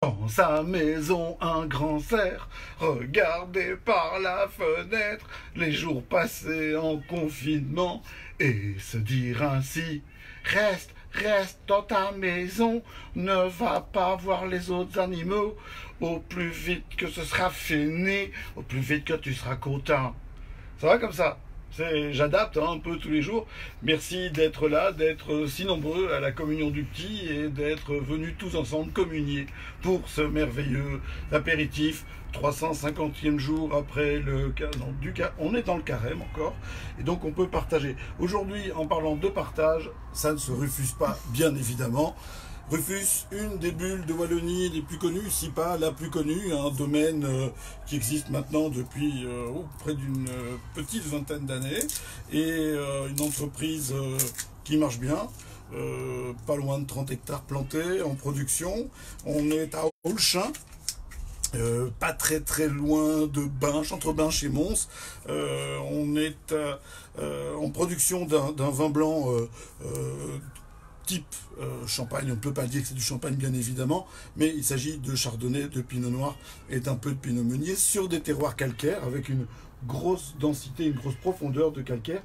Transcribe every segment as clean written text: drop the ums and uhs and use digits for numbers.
Dans sa maison, un grand cerf regardait par la fenêtre les jours passés en confinement et se dire ainsi: reste, reste dans ta maison, ne va pas voir les autres animaux, au plus vite que ce sera fini, au plus vite que tu seras content. Ça va comme ça? J'adapte un peu tous les jours. Merci d'être là, d'être si nombreux à la communion du petit et d'être venus tous ensemble communier pour ce merveilleux apéritif. 350e jour après le on est dans le carême encore, et donc on peut partager. Aujourd'hui, en parlant de partage, ça ne se refuse pas, bien évidemment. Rufus, une des bulles de Wallonie les plus connues, si pas la plus connue, un domaine qui existe maintenant depuis près d'une petite vingtaine d'années, et une entreprise qui marche bien, pas loin de 30 hectares plantés en production. On est à Olchin, pas très très loin de Binche, entre Binche et Mons. On est en production d'un vin blanc type champagne. On ne peut pas dire que c'est du champagne, bien évidemment, mais il s'agit de chardonnay, de pinot noir et d'un peu de pinot meunier sur des terroirs calcaires avec une grosse densité, une grosse profondeur de calcaire.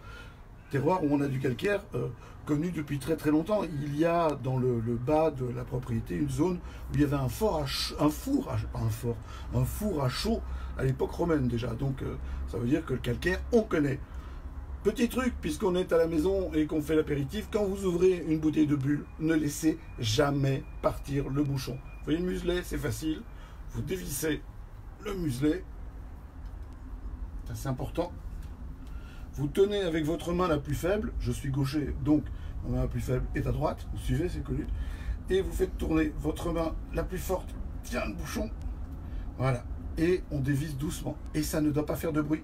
Terroir où on a du calcaire connu depuis très très longtemps. Il y a dans le bas de la propriété une zone où il y avait un four à chaud à l'époque romaine déjà. Donc ça veut dire que le calcaire, on connaît. Petit truc, puisqu'on est à la maison et qu'on fait l'apéritif, quand vous ouvrez une bouteille de bulle, ne laissez jamais partir le bouchon. Vous voyez le muselet, c'est facile. Vous dévissez le muselet. C'est important. Vous tenez avec votre main la plus faible. Je suis gaucher, donc ma main la plus faible est à droite. Vous suivez, c'est connu. Et vous faites tourner votre main la plus forte. Tient le bouchon. Voilà. Et on dévisse doucement. Et ça ne doit pas faire de bruit.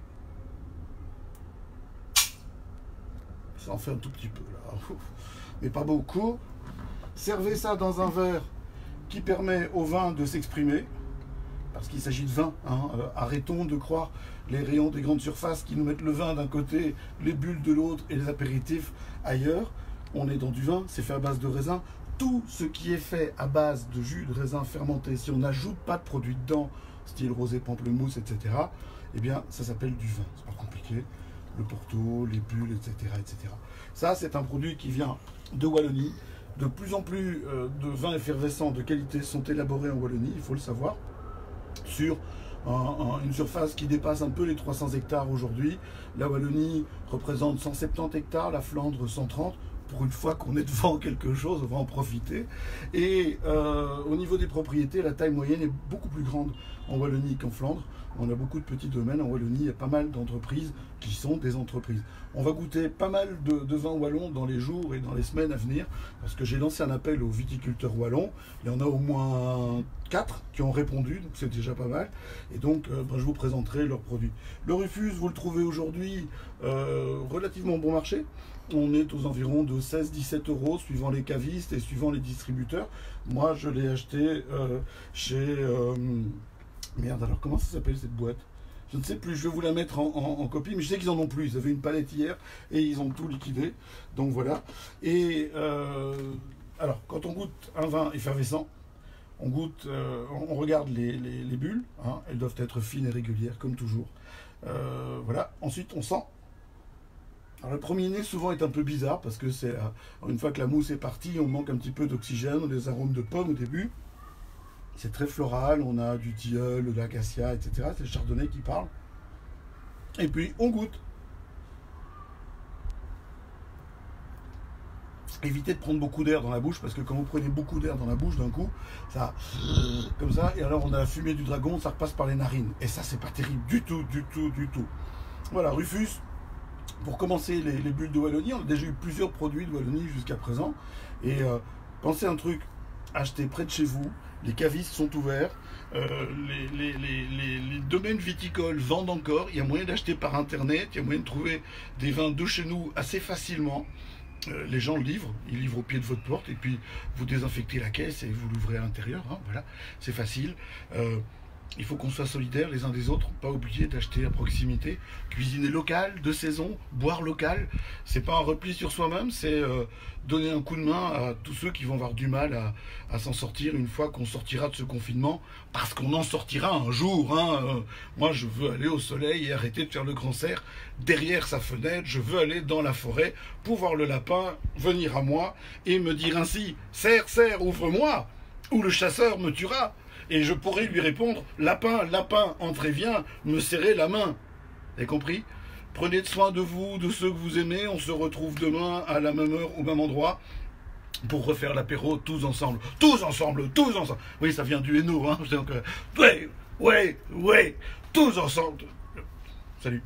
Ça en fait un tout petit peu là, mais pas beaucoup. Servez ça dans un verre qui permet au vin de s'exprimer, parce qu'il s'agit de vin. Arrêtons de croire les rayons des grandes surfaces qui nous mettent le vin d'un côté, les bulles de l'autre et les apéritifs ailleurs. On est dans du vin, c'est fait à base de raisin. Tout ce qui est fait à base de jus de raisin fermenté, si on n'ajoute pas de produits dedans, style rosé, pamplemousse, etc., eh bien ça s'appelle du vin. C'est pas compliqué. Le Porto, les bulles, etc., etc. Ça, c'est un produit qui vient de Wallonie. De plus en plus de vins effervescents de qualité sont élaborés en Wallonie, il faut le savoir, sur une surface qui dépasse un peu les 300 hectares aujourd'hui. La Wallonie représente 170 hectares, la Flandre 130. Pour une fois qu'on est devant quelque chose, on va en profiter. Et au niveau des propriétés, la taille moyenne est beaucoup plus grande en Wallonie qu'en Flandre. On a beaucoup de petits domaines. En Wallonie, il y a pas mal d'entreprises qui sont des entreprises. On va goûter pas mal de vins wallons dans les jours et dans les semaines à venir, parce que j'ai lancé un appel aux viticulteurs wallons. Il y en a au moins 4 qui ont répondu, donc c'est déjà pas mal. Et donc, je vous présenterai leurs produits. Le Rufus, vous le trouvez aujourd'hui relativement bon marché. On est aux environs de 16-17 euros, suivant les cavistes et suivant les distributeurs. Moi, je l'ai acheté chez... merde, alors comment ça s'appelle cette boîte? Je ne sais plus, je vais vous la mettre en copie, mais je sais qu'ils en ont plus. Ils avaient une palette hier et ils ont tout liquidé. Donc voilà. Et alors, quand on goûte un vin effervescent, on goûte, on regarde les bulles. Elles doivent être fines et régulières, comme toujours. Voilà. Ensuite, on sent. Alors le premier nez souvent est un peu bizarre parce que c'est une fois que la mousse est partie, on manque un petit peu d'oxygène, des arômes de pommes au début. C'est très floral, on a du tilleul, de l'acacia, etc. C'est le chardonnay qui parle. Et puis on goûte. Évitez de prendre beaucoup d'air dans la bouche parce que quand vous prenez beaucoup d'air dans la bouche d'un coup, ça comme ça, et alors on a la fumée du dragon, ça repasse par les narines. Et ça, c'est pas terrible du tout, du tout, du tout. Voilà, Rufus. Pour commencer, les bulles de Wallonie, on a déjà eu plusieurs produits de Wallonie jusqu'à présent. Et pensez un truc, achetez près de chez vous, les cavistes sont ouverts, les domaines viticoles vendent encore, il y a moyen d'acheter par internet, il y a moyen de trouver des vins de chez nous assez facilement. Les gens livrent, ils livrent au pied de votre porte et puis vous désinfectez la caisse et vous l'ouvrez à l'intérieur, voilà, c'est facile. Il faut qu'on soit solidaires les uns des autres, pas oublier d'acheter à proximité, cuisiner local, de saison, boire local. C'est pas un repli sur soi-même, c'est donner un coup de main à tous ceux qui vont avoir du mal à s'en sortir une fois qu'on sortira de ce confinement, parce qu'on en sortira un jour. Hein. Moi, je veux aller au soleil et arrêter de faire le grand cerf derrière sa fenêtre. Je veux aller dans la forêt pour voir le lapin venir à moi et me dire ainsi « Cerf, cerf, ouvre-moi !» ou le chasseur me tuera. Et je pourrais lui répondre « Lapin, lapin, entrez, viens, me serrer la main. » Vous avez compris? Prenez soin de vous, de ceux que vous aimez. On se retrouve demain à la même heure, au même endroit, pour refaire l'apéro tous ensemble. Tous ensemble, tous ensemble. Oui, ça vient du Hainaut, hein. Donc, ouais, tous ensemble. Salut.